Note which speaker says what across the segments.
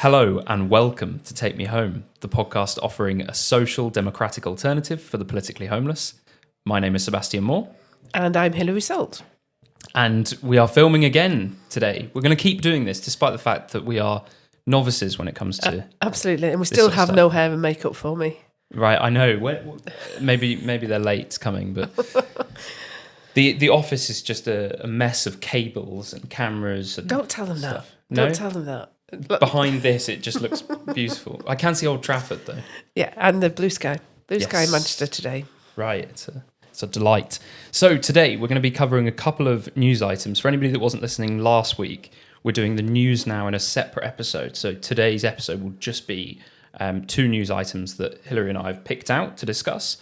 Speaker 1: Hello and welcome to Take Me Home, the podcast offering a social democratic alternative for the politically homeless. My name is Sebastian Moore.
Speaker 2: And I'm Hilary Salt.
Speaker 1: And we are filming again today. We're going to keep doing this despite the fact that we are novices when it comes to
Speaker 2: absolutely, and we still have no hair and makeup for me.
Speaker 1: Right, I know. Maybe they're late coming, but the office is just a mess of cables and cameras. And
Speaker 2: Don't tell them
Speaker 1: stuff.
Speaker 2: that.
Speaker 1: No?
Speaker 2: Don't tell them that.
Speaker 1: Behind this, it just looks beautiful. I can see Old Trafford though.
Speaker 2: Yeah, and the blue sky. Blue
Speaker 1: Yes.
Speaker 2: sky in Manchester today.
Speaker 1: Right, it's a delight. So today we're going to be covering a couple of news items. For anybody that wasn't listening last week, we're doing the news now in a separate episode. So today's episode will just be two news items that Hilary and I have picked out to discuss.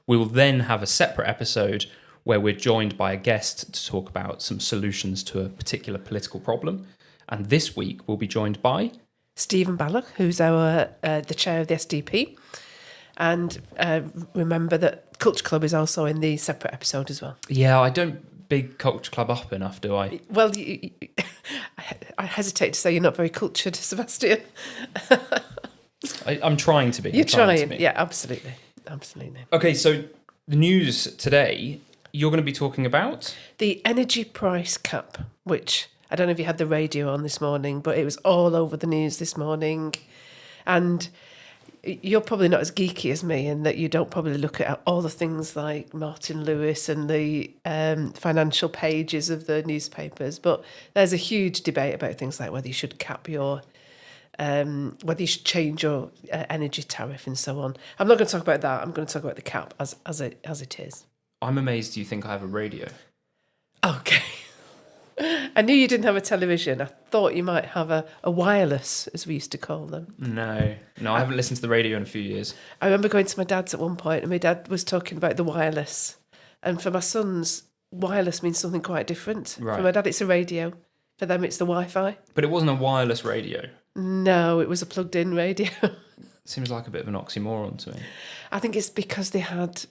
Speaker 1: We will then have a separate episode where we're joined by a guest to talk about some solutions to a particular political problem. And this week we'll be joined by
Speaker 2: Stephen Balloch, who's the chair of the SDP. And remember that Culture Club is also in the separate episode as well.
Speaker 1: Yeah, I don't big Culture Club up enough, do I?
Speaker 2: Well, I hesitate to say you're not very cultured, Sebastian.
Speaker 1: I'm trying to be.
Speaker 2: You're trying. Yeah, absolutely. Absolutely.
Speaker 1: Okay, so the news today, you're going to be talking about?
Speaker 2: The energy price cap, which I don't know if you had the radio on this morning, but it was all over the news this morning. And you're probably not as geeky as me in that you don't probably look at all the things like Martin Lewis and the financial pages of the newspapers. But there's a huge debate about things like whether you should cap your, whether you should change your energy tariff and so on. I'm not going to talk about that. I'm going to talk about the cap as it is.
Speaker 1: I'm amazed you think I have a radio.
Speaker 2: Okay. I knew you didn't have a television. I thought you might have a wireless, as we used to call them.
Speaker 1: No, I haven't listened to the radio in a few years.
Speaker 2: I remember going to my dad's at one point, and my dad was talking about the wireless. And for my sons, wireless means something quite different.
Speaker 1: Right.
Speaker 2: For my dad, it's a radio. For them, it's the Wi-Fi.
Speaker 1: But it wasn't a wireless radio.
Speaker 2: No, it was a plugged-in radio.
Speaker 1: Seems like a bit of an oxymoron to me.
Speaker 2: I think it's because they had...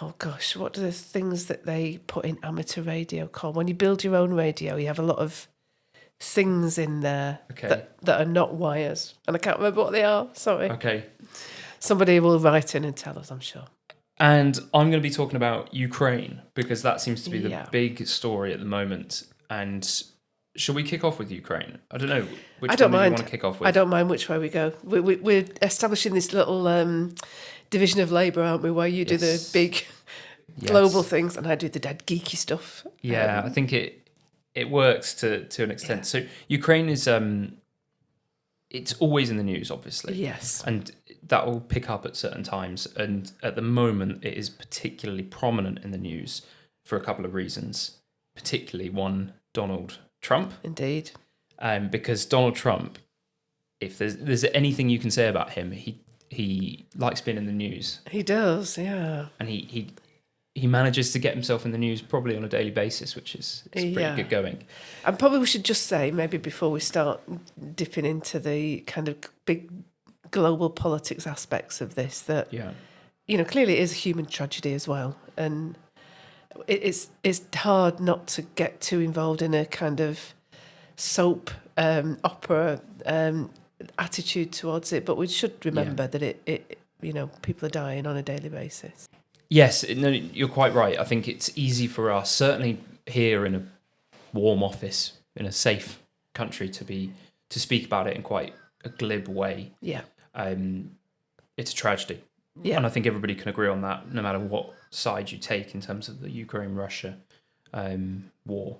Speaker 2: oh gosh, what are the things that they put in amateur radio called? When you build your own radio, you have a lot of things in there that are not wires. And I can't remember what they are, sorry.
Speaker 1: Okay.
Speaker 2: Somebody will write in and tell us, I'm sure.
Speaker 1: And I'm going to be talking about Ukraine, because that seems to be the
Speaker 2: Yeah.
Speaker 1: big story at the moment. And shall we kick off with Ukraine? I don't know. Which
Speaker 2: I don't
Speaker 1: one do you
Speaker 2: mind.
Speaker 1: want to kick off with?
Speaker 2: I don't mind which way we go. We're establishing this little division of labour, aren't we, where you do the
Speaker 1: Yes.
Speaker 2: big global things and I do the dead geeky stuff.
Speaker 1: Yeah, I think it works to an extent.
Speaker 2: Yeah.
Speaker 1: So Ukraine is it's always in the news, obviously.
Speaker 2: Yes.
Speaker 1: And that will pick up at certain times. And at the moment, it is particularly prominent in the news for a couple of reasons. Particularly one, Donald Trump.
Speaker 2: Indeed.
Speaker 1: Because Donald Trump, if there's anything you can say about him, he likes being in the news.
Speaker 2: He does, yeah.
Speaker 1: And he manages to get himself in the news probably on a daily basis, which is pretty good going.
Speaker 2: And probably we should just say, maybe before we start dipping into the kind of big global politics aspects of this, that, clearly it is a human tragedy as well. And it's hard not to get too involved in a kind of soap opera attitude towards it. But we should remember that it people are dying on a daily basis.
Speaker 1: Yes, no, you're quite right. I think it's easy for us, certainly here in a warm office, in a safe country, to speak about it in quite a glib way.
Speaker 2: Yeah.
Speaker 1: It's a tragedy. Yeah. And I think everybody can agree on that, no matter what side you take in terms of the Ukraine-Russia war.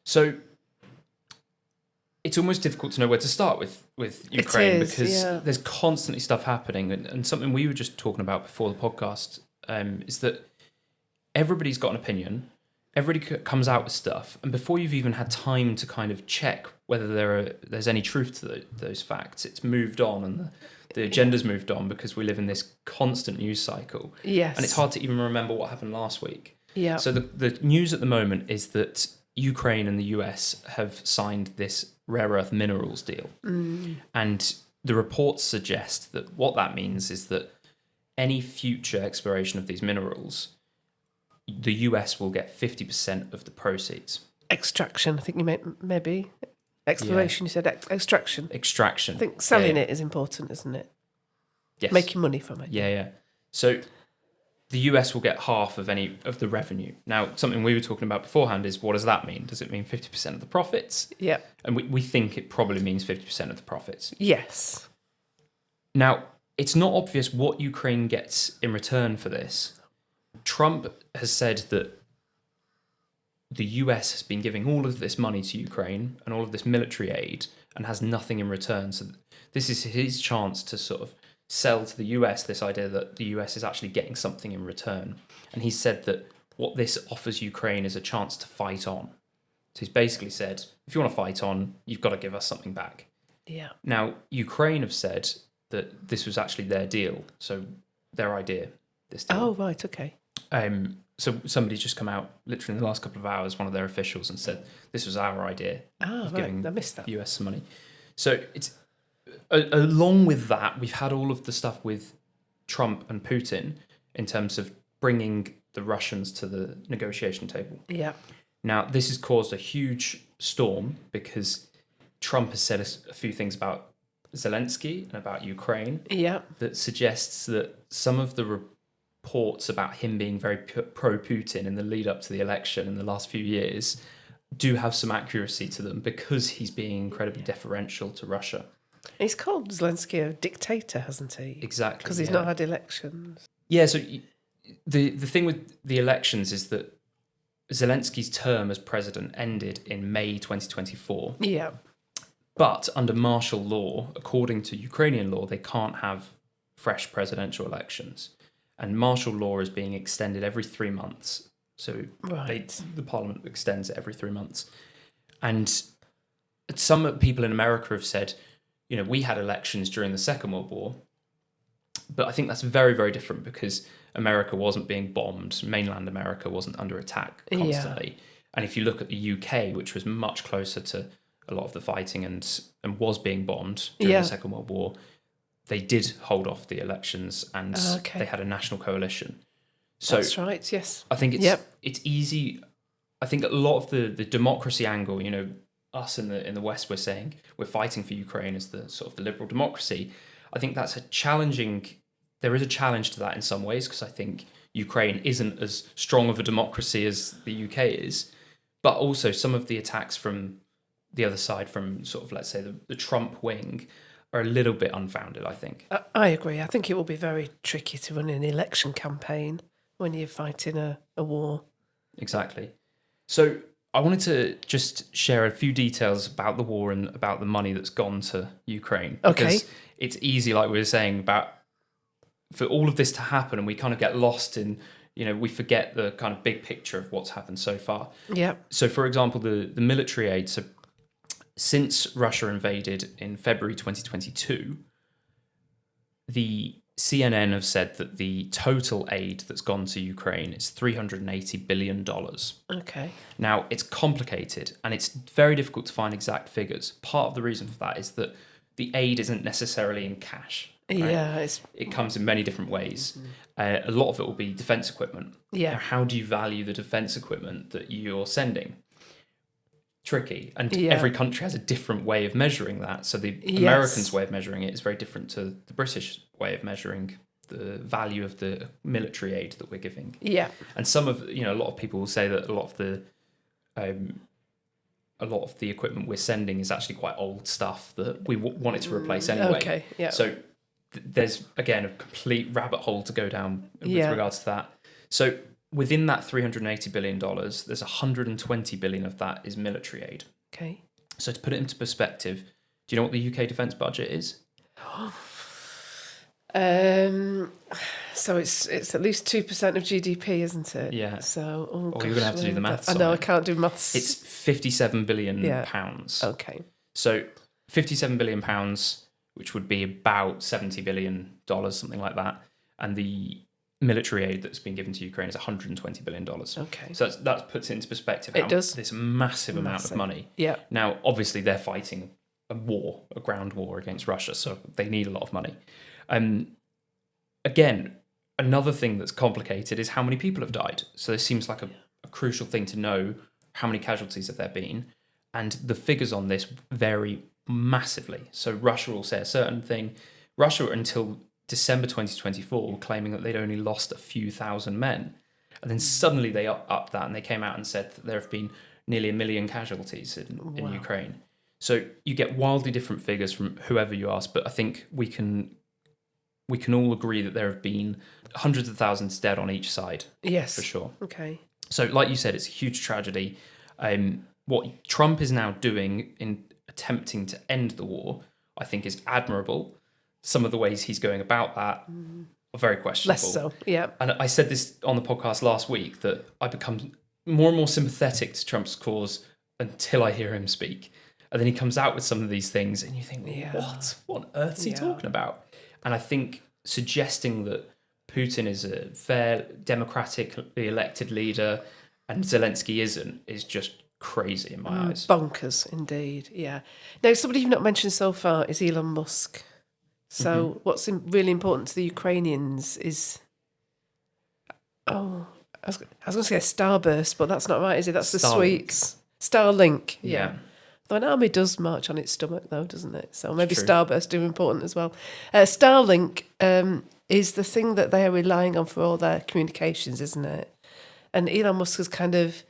Speaker 1: So it's almost difficult to know where to start with Ukraine, because there's constantly stuff happening. And something we were just talking about before the podcast is that everybody's got an opinion, everybody comes out with stuff, and before you've even had time to kind of check whether there's any truth to those facts, it's moved on, and the agenda's moved on, because we live in this constant news cycle.
Speaker 2: Yes.
Speaker 1: And it's hard to even remember what happened last week.
Speaker 2: Yeah.
Speaker 1: So the news at the moment is that Ukraine and the US have signed this rare earth minerals deal. And the reports suggest that what that means is that any future exploration of these minerals, the US will get 50% of the proceeds.
Speaker 2: Extraction, I think you maybe. Exploration, you said extraction.
Speaker 1: Extraction.
Speaker 2: I think selling it is important, isn't it?
Speaker 1: Yes.
Speaker 2: Making money from it.
Speaker 1: Yeah. So the US will get half of any of the revenue. Now, something we were talking about beforehand is, what does that mean? Does it mean 50% of the profits?
Speaker 2: Yeah.
Speaker 1: And we think it probably means 50% of the profits.
Speaker 2: Yes.
Speaker 1: Now, it's not obvious what Ukraine gets in return for this. Trump has said that the US has been giving all of this money to Ukraine and all of this military aid and has nothing in return. So this is his chance to sort of sell to the US this idea that the US is actually getting something in return. And he said that what this offers Ukraine is a chance to fight on. So he's basically said, if you want to fight on, you've got to give us something back.
Speaker 2: Yeah.
Speaker 1: Now, Ukraine have said that this was actually their deal, so their idea, this deal.
Speaker 2: Oh, right, okay.
Speaker 1: So somebody's just come out, literally in the last couple of hours, one of their officials, and said, this was our idea of giving
Speaker 2: I missed that.
Speaker 1: the US some money. So it's along with that, we've had all of the stuff with Trump and Putin in terms of bringing the Russians to the negotiation table.
Speaker 2: Yeah.
Speaker 1: Now, this has caused a huge storm because Trump has said a few things about Zelensky and about Ukraine
Speaker 2: Yeah.
Speaker 1: that suggests that some of the reports about him being very pro-Putin in the lead up to the election in the last few years do have some accuracy to them because he's being incredibly deferential to Russia.
Speaker 2: He's called Zelensky a dictator, hasn't he?
Speaker 1: Exactly.
Speaker 2: Because he's not had elections.
Speaker 1: Yeah, so the thing with the elections is that Zelensky's term as president ended in May 2024.
Speaker 2: Yeah.
Speaker 1: But under martial law, according to Ukrainian law, they can't have fresh presidential elections. And martial law is being extended every 3 months. So the parliament extends it every 3 months. And some people in America have said, we had elections during the Second World War. But I think that's very, very different because America wasn't being bombed. Mainland America wasn't under attack constantly. Yeah. And if you look at the UK, which was much closer to a lot of the fighting and was being bombed during the Second World War, they did hold off the elections and they had a national coalition. So
Speaker 2: that's right, yes.
Speaker 1: I think it's easy. I think a lot of the democracy angle, us in the West, we're saying we're fighting for Ukraine as the sort of the liberal democracy. I think that's there is a challenge to that in some ways because I think Ukraine isn't as strong of a democracy as the UK is, but also some of the attacks from the other side, from sort of, let's say, the Trump wing, are a little bit unfounded, I think.
Speaker 2: I agree. I think it will be very tricky to run an election campaign when you're fighting a war.
Speaker 1: Exactly. So I wanted to just share a few details about the war and about the money that's gone to Ukraine. Because it's easy, like we were saying, for all of this to happen and we kind of get lost in, we forget the kind of big picture of what's happened so far.
Speaker 2: Yeah.
Speaker 1: So, for example, the military aid. So since Russia invaded in February 2022, the CNN have said that the total aid that's gone to Ukraine is $380 billion.
Speaker 2: Okay.
Speaker 1: Now, it's complicated and it's very difficult to find exact figures. Part of the reason for that is that the aid isn't necessarily in cash. Right?
Speaker 2: Yeah.
Speaker 1: It comes in many different ways. A lot of it will be defense equipment.
Speaker 2: Yeah.
Speaker 1: Now, how do you value the defense equipment that you're sending? Tricky. And every country has a different way of measuring that. So the Americans' way of measuring it is very different to the British way of measuring the value of the military aid that we're giving.
Speaker 2: Yeah.
Speaker 1: And some of, a lot of people will say that a lot of the equipment we're sending is actually quite old stuff that we wanted to replace anyway.
Speaker 2: Okay, yeah.
Speaker 1: So there's, again, a complete rabbit hole to go down with regards to that. So within that $380 billion, there's $120 billion of that is military aid.
Speaker 2: Okay.
Speaker 1: So to put it into perspective, do you know what the UK defence budget is?
Speaker 2: So it's at least 2% of GDP, isn't it?
Speaker 1: Yeah.
Speaker 2: So
Speaker 1: you're going to have to do the maths.
Speaker 2: I know, I can't do maths.
Speaker 1: It's £57 billion pounds.
Speaker 2: Okay.
Speaker 1: So £57 billion pounds, which would be about $70 billion, something like that. And the military aid that's been given to Ukraine is $120 billion.
Speaker 2: Okay.
Speaker 1: So that puts it into perspective.
Speaker 2: It does.
Speaker 1: This massive amount of money.
Speaker 2: Yeah.
Speaker 1: Now, obviously, they're fighting a ground war against Russia, so they need a lot of money. Again, another thing that's complicated is how many people have died. So this seems like a crucial thing to know. How many casualties have there been? And the figures on this vary massively. So Russia will say a certain thing. Russia, until December 2024, were claiming that they'd only lost a few thousand men. And then suddenly they upped that and they came out and said that there have been nearly 1 million casualties in Ukraine. So you get wildly different figures from whoever you ask, but I think we can all agree that there have been hundreds of thousands dead on each side.
Speaker 2: Yes.
Speaker 1: For sure.
Speaker 2: Okay.
Speaker 1: So like you said, it's a huge tragedy. What Trump is now doing in attempting to end the war, I think is admirable. Some of the ways he's going about that are very questionable.
Speaker 2: Less so, yeah.
Speaker 1: And I said this on the podcast last week, that I become more and more sympathetic to Trump's cause until I hear him speak. And then he comes out with some of these things and you think, what? What on earth is he talking about? And I think suggesting that Putin is a fair, democratically elected leader and Zelensky isn't is just crazy in my eyes.
Speaker 2: Bonkers, indeed, yeah. Now, somebody you've not mentioned so far is Elon Musk. So what's really important to the Ukrainians is... I was going to say a starburst, but that's not right, is it? That's the sweets. Starlink, yeah. Though an army does march on its stomach, though, doesn't it? So maybe starburst are important as well. Starlink is the thing that they are relying on for all their communications, isn't it? And Elon Musk has kind of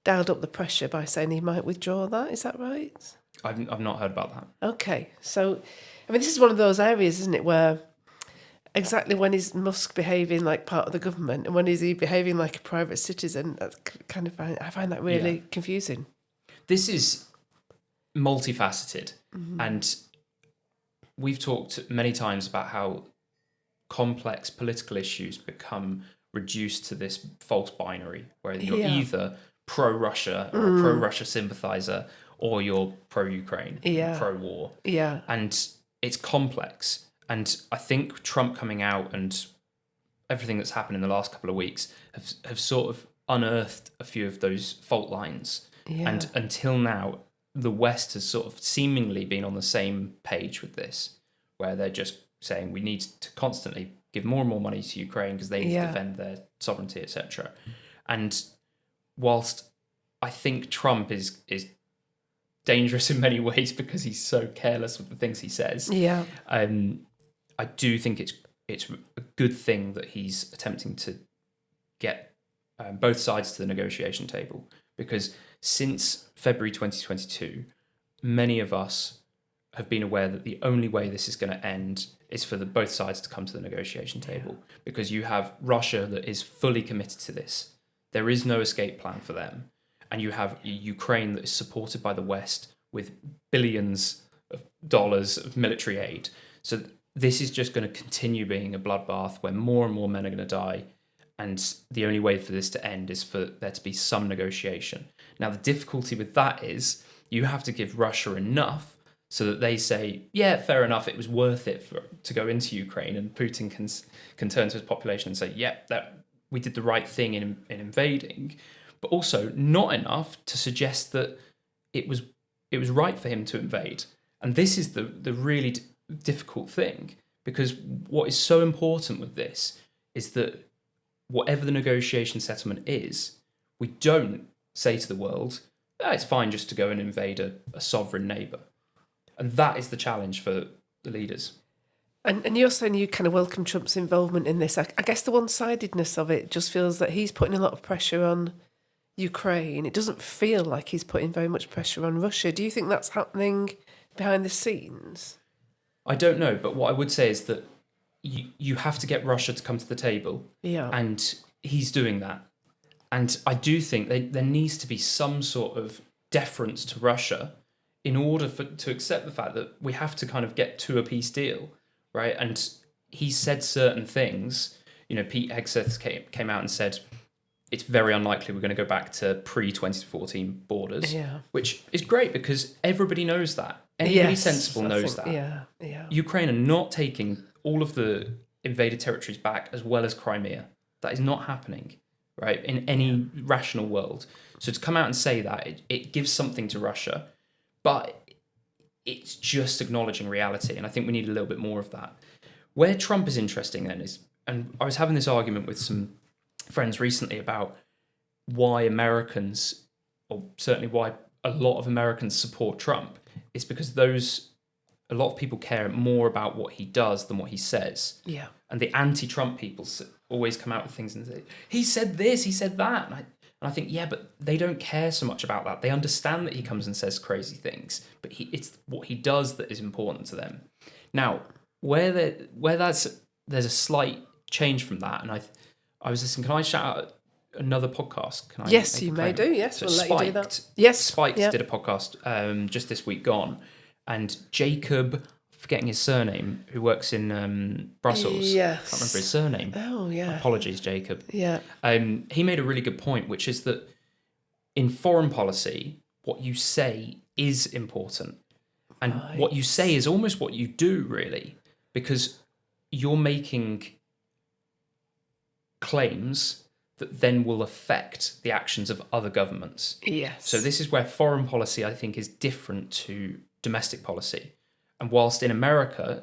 Speaker 2: dialed up the pressure by saying he might withdraw that. Is that right?
Speaker 1: I've not heard about that.
Speaker 2: Okay, so I mean, this is one of those areas, isn't it, where exactly when is Musk behaving like part of the government and when is he behaving like a private citizen? That's kind of I find that really confusing.
Speaker 1: This is multifaceted, and we've talked many times about how complex political issues become reduced to this false binary where you're either pro-Russia or a pro-Russia sympathizer or you're pro-Ukraine, pro-war.
Speaker 2: Yeah.
Speaker 1: And it's complex. And I think Trump coming out and everything that's happened in the last couple of weeks have sort of unearthed a few of those fault lines. Yeah. And until now, the West has sort of seemingly been on the same page with this, where they're just saying we need to constantly give more and more money to Ukraine because they need to defend their sovereignty, etc. And whilst I think Trump is dangerous in many ways because he's so careless with the things he says, I do think it's a good thing that he's attempting to get both sides to the negotiation table, because since February 2022, many of us have been aware that the only way this is going to end is for both sides to come to the negotiation table, because you have Russia that is fully committed to this. There is no escape plan for them. And you have Ukraine that is supported by the West with billions of dollars of military aid. So this is just going to continue being a bloodbath where more and more men are going to die. And the only way for this to end is for there to be some negotiation. Now, the difficulty with that is you have to give Russia enough so that they say, yeah, fair enough, it was worth it to go into Ukraine, and Putin can turn to his population and say, yeah, that we did the right thing in invading, but also not enough to suggest that it was right for him to invade. And this is the really difficult thing, because what is so important with this is that whatever the negotiation settlement is, we don't say to the world, it's fine just to go and invade a sovereign neighbour. And that is the challenge for the leaders.
Speaker 2: And you're saying you kind of welcome Trump's involvement in this. I guess the one-sidedness of it just feels that he's putting a lot of pressure on Ukraine. It doesn't feel like he's putting very much pressure on Russia. Do you think that's happening behind the scenes?
Speaker 1: I don't know, but what I would say is that you have to get Russia to come to the table. Yeah. And he's doing that. And I do think there needs to be some sort of deference to Russia in order to accept the fact that we have to kind of get to a peace deal, right? And he said certain things. You know, Pete Hegseth came out and said it's very unlikely we're going to go back to pre-2014 borders, which is great because everybody knows that. Anybody sensible knows that. Yeah. Ukraine are not taking all of the invaded territories back as well as Crimea. That is not happening, right, in any rational world. So to come out and say that, it gives something to Russia, but it's just acknowledging reality, and I think we need a little bit more of that. Where Trump is interesting then is, and I was having this argument with some friends recently about why Americans, or certainly why a lot of Americans support Trump is because a lot of people care more about what he does than what he says.
Speaker 2: Yeah.
Speaker 1: And the anti-Trump people always come out with things and say, he said this, he said that. And I think, yeah, but they don't care so much about that. They understand that he comes and says crazy things, but it's what he does that is important to them. Now, there's a slight change from that, and I was listening. Can I shout out another podcast? Can I?
Speaker 2: Yes, you may do. Yes,
Speaker 1: So
Speaker 2: we'll let you do that.
Speaker 1: Spiked.
Speaker 2: Yes,
Speaker 1: Spiked
Speaker 2: yeah.
Speaker 1: did a podcast just this week gone, and Jacob, forgetting his surname, who works in Brussels.
Speaker 2: Yes.
Speaker 1: I can't remember his surname.
Speaker 2: Oh, yeah.
Speaker 1: Apologies, Jacob.
Speaker 2: Yeah.
Speaker 1: He made a really good point, which is that in foreign policy, what you say is important. And what you say is almost what you do, really, because you're making claims that then will affect the actions of other governments.
Speaker 2: Yes.
Speaker 1: So this is where foreign policy, I think, is different to domestic policy. And whilst in America,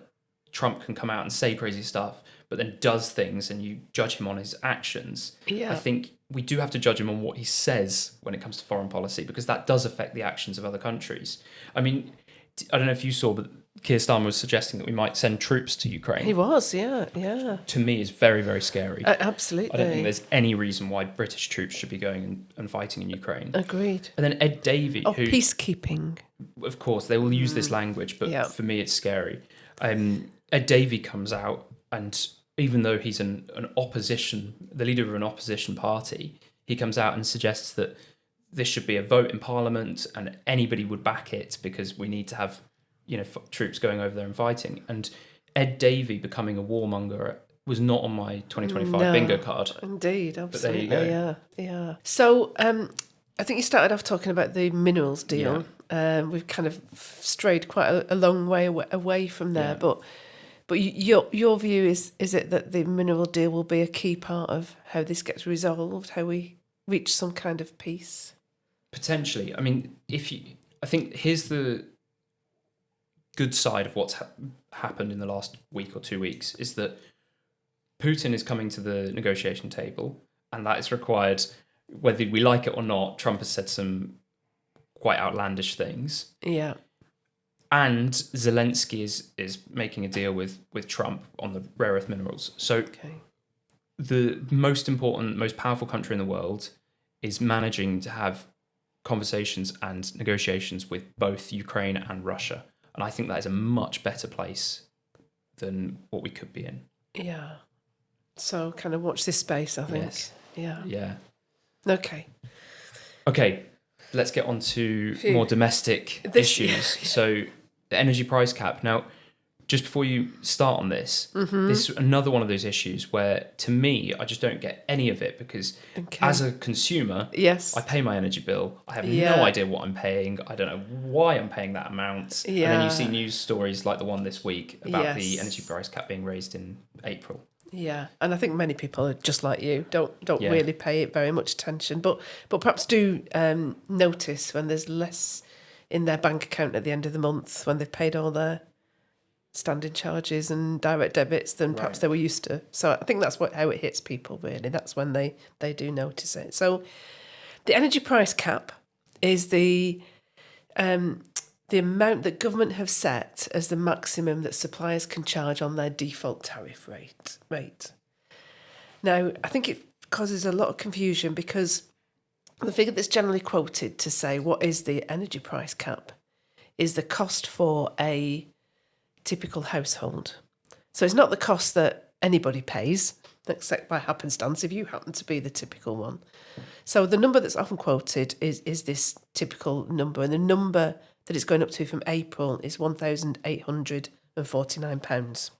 Speaker 1: Trump can come out and say crazy stuff, but then does things and you judge him on his actions,
Speaker 2: Yeah.
Speaker 1: I think we do have to judge him on what he says when it comes to foreign policy, because that does affect the actions of other countries. I mean, I don't know if you saw, but Keir Starmer was suggesting that we might send troops to Ukraine.
Speaker 2: He was, yeah.
Speaker 1: To me, is very, very scary.
Speaker 2: Absolutely.
Speaker 1: I don't think there's any reason why British troops should be going and fighting in Ukraine.
Speaker 2: Agreed.
Speaker 1: And then Ed Davey, who,
Speaker 2: peacekeeping.
Speaker 1: of course, they will use this language, but
Speaker 2: Yeah.
Speaker 1: for me, it's scary. Ed Davey comes out, and even though he's the leader of an opposition party, he comes out and suggests that this should be a vote in Parliament, and anybody would back it because we need to have, troops going over there and fighting. And Ed Davey becoming a warmonger was not on my 2025 bingo card.
Speaker 2: Indeed, absolutely.
Speaker 1: But there you go.
Speaker 2: Yeah. So I think you started off talking about the minerals deal.
Speaker 1: Yeah.
Speaker 2: We've kind of strayed quite a long way away from there,
Speaker 1: Yeah.
Speaker 2: but your view is it that the mineral deal will be a key part of how this gets resolved, how we reach some kind of peace?
Speaker 1: Potentially. I mean, I think here's the good side of what's happened in the last week or 2 weeks is that Putin is coming to the negotiation table, and that is required, whether we like it or not. Trump has said some quite outlandish things.
Speaker 2: Yeah.
Speaker 1: And Zelensky is making a deal with Trump on the rare earth minerals. So the most important, most powerful country in the world is managing to have conversations and negotiations with both Ukraine and Russia. And I think that is a much better place than what we could be in.
Speaker 2: Yeah. So kind of watch this space, I think.
Speaker 1: Yes.
Speaker 2: Yeah.
Speaker 1: Yeah.
Speaker 2: Okay.
Speaker 1: Let's get on to more domestic issues. So the energy price cap. Now, just before you start on this, this is another one of those issues where, to me, I just don't get any of it because as a consumer,
Speaker 2: yes,
Speaker 1: I pay my energy bill. I have no idea what I'm paying. I don't know why I'm paying that amount. And then you see news stories like the one this week about the energy price cap being raised in April.
Speaker 2: Yeah, and I think many people are just like you, don't really pay it very much attention, but perhaps do notice when there's less in their bank account at the end of the month when they've paid all their standing charges and direct debits than perhaps they were used to. So I think that's how it hits people, really. That's when they do notice it. So the energy price cap is the amount that government have set as the maximum that suppliers can charge on their default tariff rate. Now, I think it causes a lot of confusion because the figure that's generally quoted to say what is the energy price cap is the cost for a typical household. So it's not the cost that anybody pays, except by happenstance if you happen to be the typical one. So the number that's often quoted is this typical number, and the number that it's going up to from April is £1,849.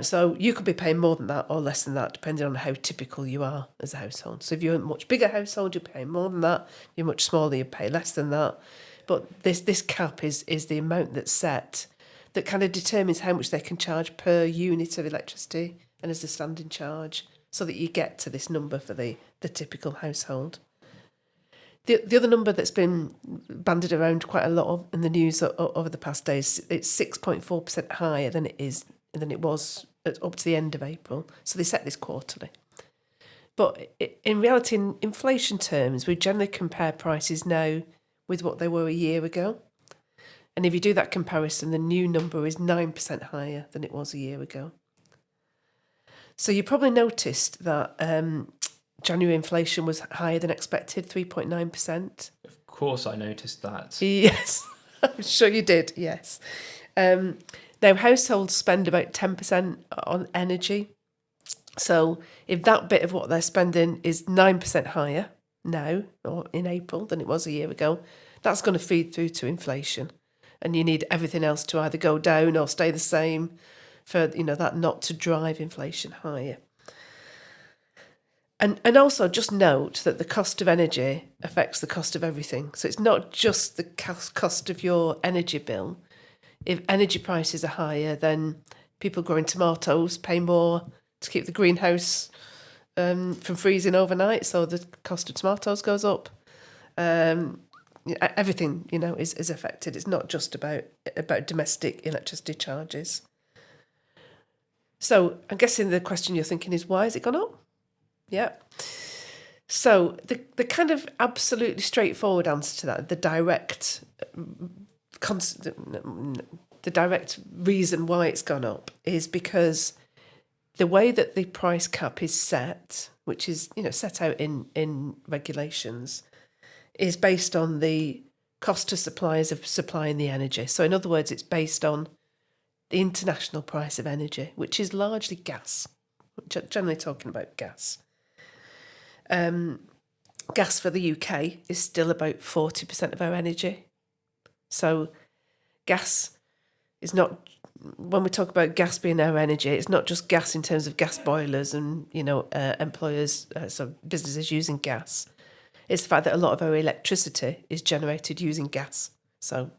Speaker 2: So you could be paying more than that or less than that, depending on how typical you are as a household. So if you're a much bigger household, you're paying more than that. If you're much smaller, you pay less than that. But this cap is the amount that's set that kind of determines how much they can charge per unit of electricity and as a standing charge, so that you get to this number for the typical household. The other number that's been bandied around quite a lot in the news over the past days, it's 6.4% higher than it was up to the end of April. So they set this quarterly. But in reality, in inflation terms, we generally compare prices now with what they were a year ago. And if you do that comparison, the new number is 9% higher than it was a year ago. So you probably noticed that January inflation was higher than expected, 3.9%.
Speaker 1: Of course, I noticed that.
Speaker 2: Yes, I'm sure you did, yes. Now, households spend about 10% on energy. So if that bit of what they're spending is 9% higher now, or in April, than it was a year ago, that's going to feed through to inflation. And you need everything else to either go down or stay the same for, that not to drive inflation higher. And also just note that the cost of energy affects the cost of everything. So it's not just the cost of your energy bill. If energy prices are higher, then people growing tomatoes pay more to keep the greenhouse from freezing overnight. So the cost of tomatoes goes up. Everything, is affected. It's not just about domestic electricity charges. So I'm guessing the question you're thinking is, why has it gone up? Yeah. So the kind of absolutely straightforward answer to that, the direct reason why it's gone up is because the way that the price cap is set, which is set out in regulations, is based on the cost to suppliers of supplying the energy. So in other words, it's based on the international price of energy, which is largely gas. Generally talking about gas. Gas for the UK is still about 40% of our energy. So gas is not, when we talk about gas being our energy, it's not just gas in terms of gas boilers and, employers, so businesses using gas. It's the fact that a lot of our electricity is generated using gas. So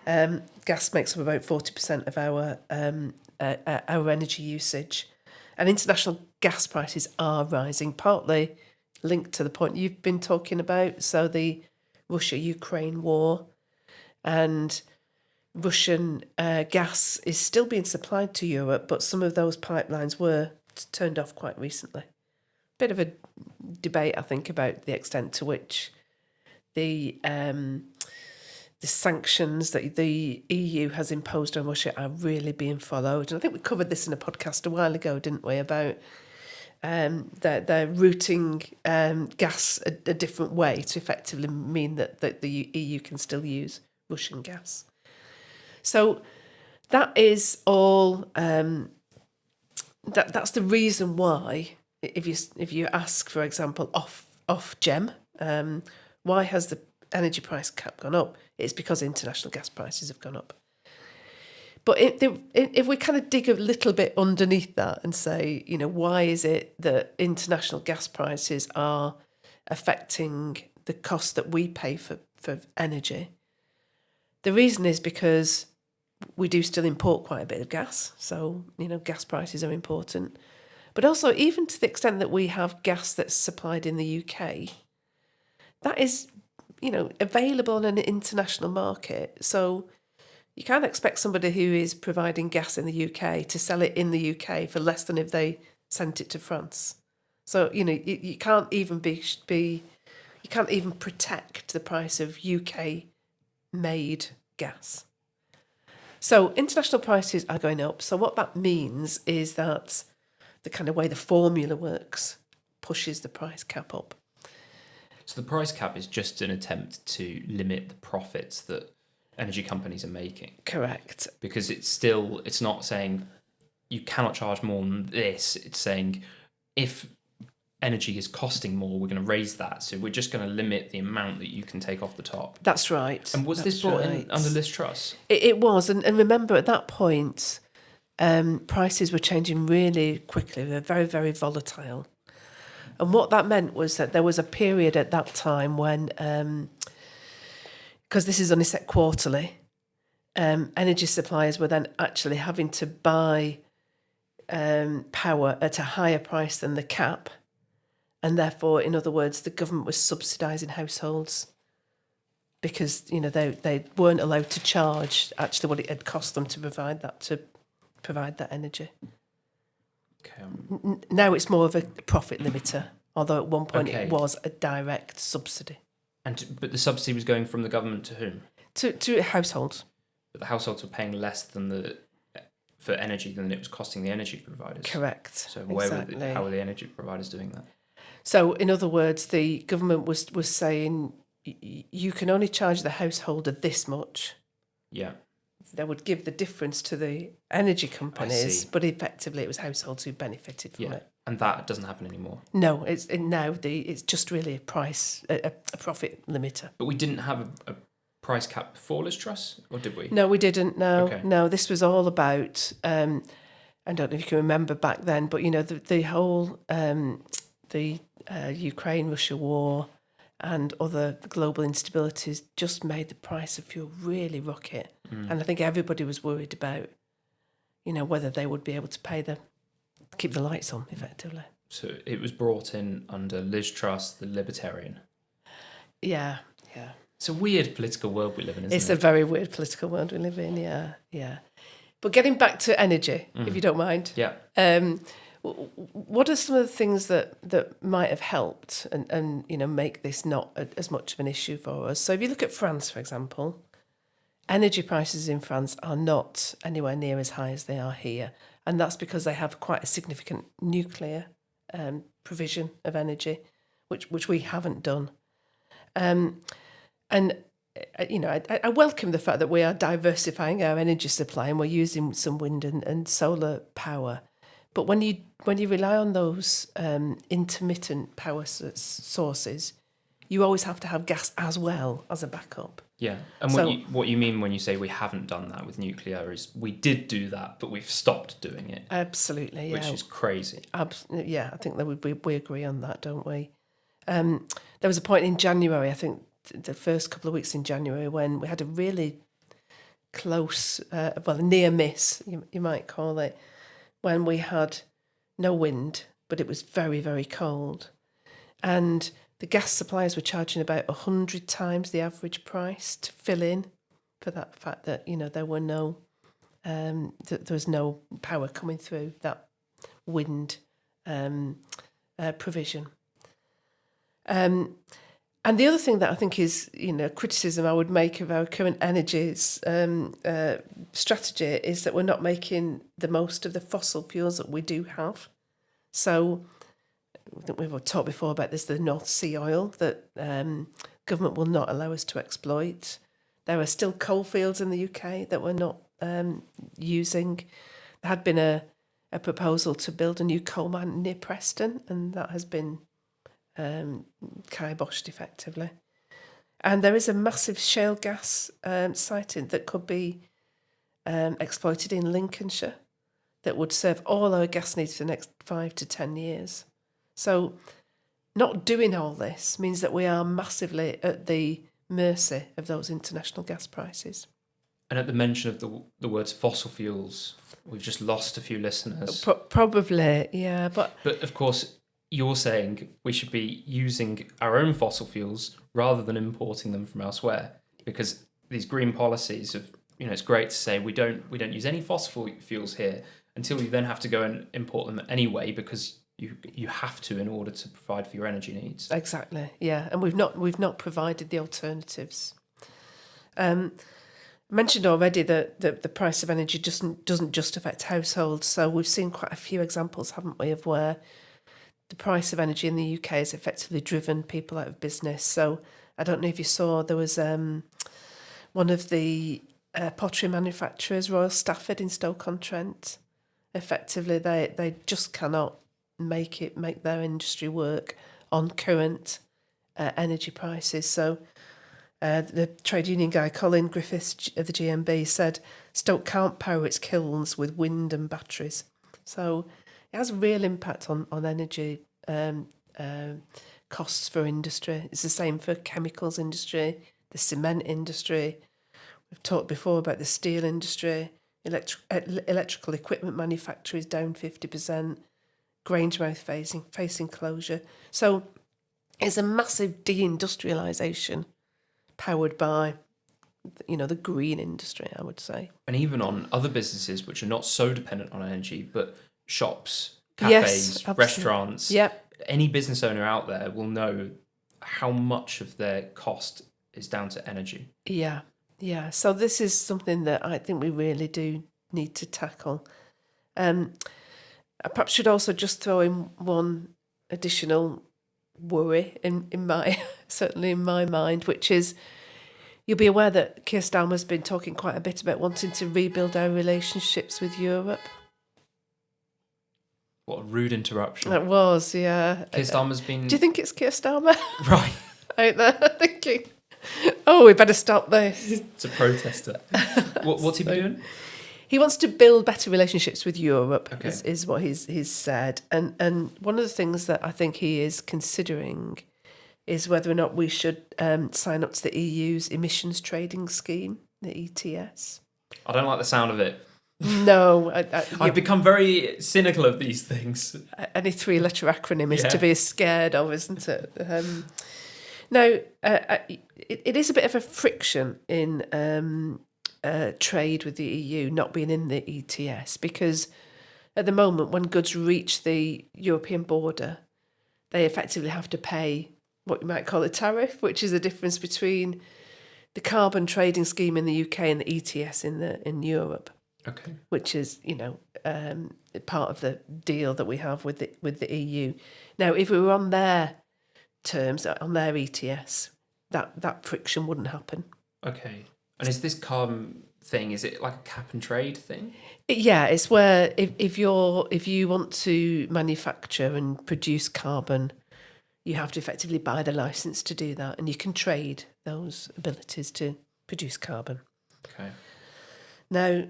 Speaker 2: gas makes up about 40% of our energy usage. And international gas prices are rising, partly linked to the point you've been talking about. So the Russia-Ukraine war, and Russian gas is still being supplied to Europe, but some of those pipelines were turned off quite recently. Bit of a debate, I think, about the extent to which the sanctions that the EU has imposed on Russia are really being followed. And I think we covered this in a podcast a while ago, didn't we, about they're routing gas a different way to effectively mean that the EU can still use Russian gas. So that is all. That's the reason why, if you ask, for example, off Gem, why has the energy price cap gone up? It's because international gas prices have gone up. But if we kind of dig a little bit underneath that and say, why is it that international gas prices are affecting the cost that we pay for energy? The reason is because we do still import quite a bit of gas. So, gas prices are important. But also, even to the extent that we have gas that's supplied in the UK, that is, available in an international market. So you can't expect somebody who is providing gas in the UK to sell it in the UK for less than if they sent it to France. So, you can't even you can't even protect the price of UK made gas. So international prices are going up. So what that means is that the kind of way the formula works pushes the price cap up.
Speaker 1: So the price cap is just an attempt to limit the profits that energy companies are making.
Speaker 2: Correct.
Speaker 1: Because it's not saying you cannot charge more than this. It's saying if energy is costing more, we're going to raise that. So we're just going to limit the amount that you can take off the top.
Speaker 2: That's right.
Speaker 1: And was this brought in under Liz Truss?
Speaker 2: It was. And remember, at that point, prices were changing really quickly. They were very, very volatile. And what that meant was that there was a period at that time when, because this is only set quarterly, energy suppliers were then actually having to buy power at a higher price than the cap. And therefore, in other words, the government was subsidising households because, they weren't allowed to charge actually what it had cost them to provide that energy.
Speaker 1: Okay.
Speaker 2: Now it's more of a profit limiter, although at one point it was a direct subsidy.
Speaker 1: But the subsidy was going from the government to whom?
Speaker 2: To households.
Speaker 1: But the households were paying less for energy than it was costing the energy providers.
Speaker 2: Correct.
Speaker 1: So
Speaker 2: exactly.
Speaker 1: how were the energy providers doing that?
Speaker 2: So, in other words, the government was saying you can only charge the householder this much.
Speaker 1: Yeah.
Speaker 2: They would give the difference to the energy
Speaker 1: I
Speaker 2: companies,
Speaker 1: see.
Speaker 2: but effectively it was households who benefited from it.
Speaker 1: And that doesn't happen anymore.
Speaker 2: No, it's just really a profit limiter.
Speaker 1: But we didn't have a price cap before Liz Truss, or did we?
Speaker 2: No, we didn't. No,
Speaker 1: Okay.
Speaker 2: no. This was all about. I don't know if you can remember back then, but the whole the Ukraine-Russia war and other global instabilities just made the price of fuel really rocket, and I think everybody was worried about, whether they would be able to keep the lights on effectively.
Speaker 1: So it was brought in under Liz Truss, the Libertarian.
Speaker 2: Yeah.
Speaker 1: It's a weird political world we live in, isn't it?
Speaker 2: It's a very weird political world we live in, yeah. But getting back to energy, if you don't mind.
Speaker 1: Yeah.
Speaker 2: What are some of the things that might have helped and make this not as much of an issue for us? So if you look at France, for example, energy prices in France are not anywhere near as high as they are here. And that's because they have quite a significant nuclear provision of energy, which we haven't done. And I welcome the fact that we are diversifying our energy supply and we're using some wind and solar power. But when you rely on those intermittent power sources, you always have to have gas as well as a backup.
Speaker 1: Yeah, and what you mean when you say we haven't done that with nuclear is we did do that, but we've stopped doing it.
Speaker 2: Absolutely, yeah.
Speaker 1: Which is crazy.
Speaker 2: Yeah, I think that we agree on that, don't we? There was a point in January, I think the first couple of weeks in January, when we had a really close, near miss, you might call it, when we had no wind, but it was very, very cold. And the gas suppliers were charging about 100 times the average price to fill in for that fact that, there were there was no power coming through that wind provision. And the other thing that I think is, criticism I would make of our current energies strategy is that we're not making the most of the fossil fuels that we do have. So I think we've talked before about this, the North Sea oil that government will not allow us to exploit. There are still coal fields in the UK that we're not using. There had been a proposal to build a new coal mine near Preston, and that has been kiboshed effectively. And there is a massive shale gas siting that could be exploited in Lincolnshire that would serve all our gas needs for the next 5 to 10 years. So not doing all this means that we are massively at the mercy of those international gas prices.
Speaker 1: And at the mention of the words fossil fuels, we've just lost a few listeners.
Speaker 2: Probably, yeah. But
Speaker 1: of course, you're saying we should be using our own fossil fuels rather than importing them from elsewhere, because these green policies of, it's great to say we don't use any fossil fuels here until you then have to go and import them anyway because you have to in order to provide for your energy needs.
Speaker 2: Exactly, yeah, and we've not provided the alternatives. Mentioned already that the price of energy doesn't just affect households. So we've seen quite a few examples, haven't we, of where the price of energy in the UK has effectively driven people out of business. So I don't know if you saw, there was one of the pottery manufacturers, Royal Stafford in Stoke-on-Trent. Effectively, they just cannot make their industry work on current energy prices. So the trade union guy, Colin Griffiths of the GMB, said Stoke can't power its kilns with wind and batteries. So it has a real impact on energy costs for industry. It's the same for chemicals industry, the cement industry. We've talked before about the steel industry. Electrical equipment manufacture is down 50%. Grangemouth facing closure. So it's a massive deindustrialisation powered by, the green industry, I would say.
Speaker 1: And even on other businesses which are not so dependent on energy, but shops, cafes, restaurants.
Speaker 2: Yep.
Speaker 1: Any business owner out there will know how much of their cost is down to energy.
Speaker 2: Yeah, yeah. So this is something that I think we really do need to tackle. I perhaps should also just throw in one additional worry in my certainly in my mind, which is you'll be aware that Keir Starmer's been talking quite a bit about wanting to rebuild our relationships with Europe.
Speaker 1: What a rude interruption.
Speaker 2: That was, yeah.
Speaker 1: Keir Starmer's been...
Speaker 2: Do you think it's Keir Starmer?
Speaker 1: Right.
Speaker 2: Out there thinking, oh, we better stop this.
Speaker 1: It's a protester. What's he been doing?
Speaker 2: He wants to build better relationships with Europe,
Speaker 1: Okay.
Speaker 2: is what he's said. And one of the things that I think he is considering is whether or not we should sign up to the EU's emissions trading scheme, the ETS.
Speaker 1: I don't like the sound of it.
Speaker 2: No.
Speaker 1: I've become very cynical of these things.
Speaker 2: Any three-letter acronym is to be scared of, isn't it? Now, it is a bit of a friction in trade with the EU not being in the ETS, because at the moment when goods reach the European border, they effectively have to pay what you might call a tariff, which is the difference between the carbon trading scheme in the UK and the ETS in Europe.
Speaker 1: Okay.
Speaker 2: Which is, part of the deal that we have with the EU. Now, if we were on their terms, on their ETS, that friction wouldn't happen.
Speaker 1: Okay. And is this carbon thing, is it like a cap and trade thing?
Speaker 2: Yeah, it's where if you want to manufacture and produce carbon, you have to effectively buy the license to do that, and you can trade those abilities to produce carbon.
Speaker 1: Okay.
Speaker 2: Now,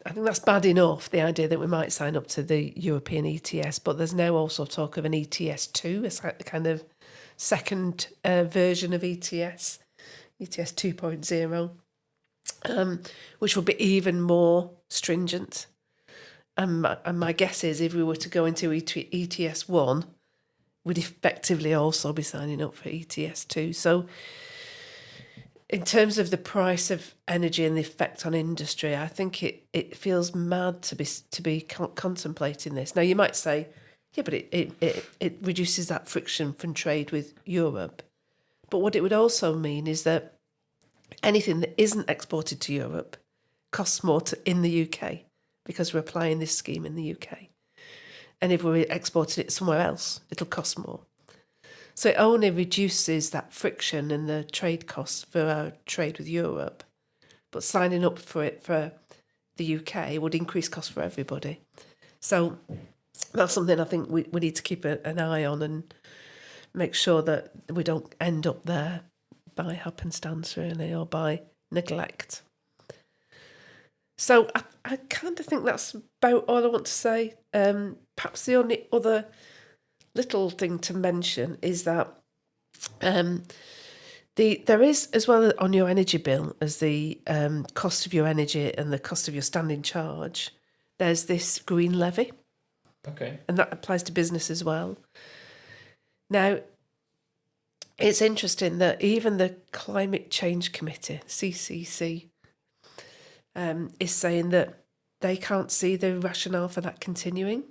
Speaker 2: I think that's bad enough, the idea that we might sign up to the European ETS, but there's now also talk of an ETS2, it's like the kind of second version of ETS 2.0, which will be even more stringent. And my guess is if we were to go into ETS1, we'd effectively also be signing up for ETS2. So in terms of the price of energy and the effect on industry, I think it feels mad to be contemplating this. Now, you might say, yeah, but it reduces that friction from trade with Europe. But what it would also mean is that anything that isn't exported to Europe costs more in the UK because we're applying this scheme in the UK. And if we exported it somewhere else, it'll cost more. So it only reduces that friction and the trade costs for our trade with Europe. But signing up for it for the UK would increase costs for everybody. So that's something I think we need to keep an eye on and make sure that we don't end up there by happenstance, really, or by neglect. So I kind of think that's about all I want to say. Perhaps the only other little thing to mention is that there is, as well on your energy bill as the cost of your energy and the cost of your standing charge, there's this green levy.
Speaker 1: Okay.
Speaker 2: And that applies to business as well. Now, it's interesting that even the Climate Change Committee, CCC, is saying that they can't see the rationale for that continuing.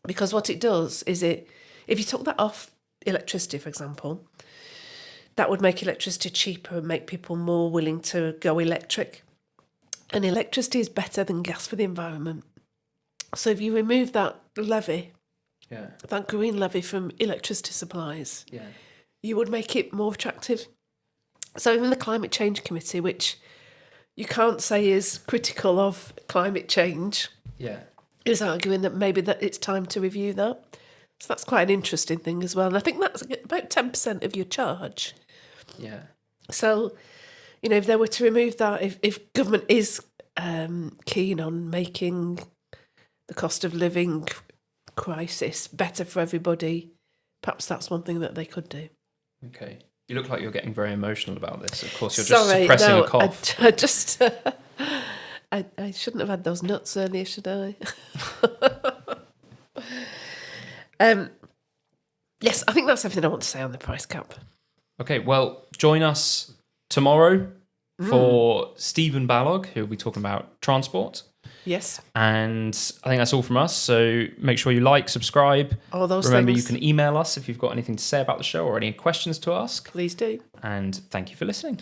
Speaker 2: Because what it does is if you took that off electricity, for example, that would make electricity cheaper and make people more willing to go electric. And electricity is better than gas for the environment. So if you remove that levy, that green levy from electricity supplies, you would make it more attractive. So even the Climate Change Committee, which you can't say is critical of climate change, is arguing that maybe that it's time to review that. So that's quite an interesting thing as well. And I think that's about 10% of your charge.
Speaker 1: Yeah.
Speaker 2: So, if they were to remove that, if government is keen on making the cost of living crisis better for everybody, perhaps that's one thing that they could do.
Speaker 1: Okay. You look like you're getting very emotional about this. Of course, you're just suppressing a cough.
Speaker 2: I just... I shouldn't have had those nuts earlier, should I? Yes, I think that's everything I want to say on the price cap.
Speaker 1: Okay, well, join us tomorrow for Stephen Ballog, who'll be talking about transport.
Speaker 2: Yes.
Speaker 1: And I think that's all from us. So make sure you like, subscribe.
Speaker 2: All those
Speaker 1: Remember,
Speaker 2: things.
Speaker 1: you can email us if you've got anything to say about the show or any questions to ask.
Speaker 2: Please do.
Speaker 1: And thank you for listening.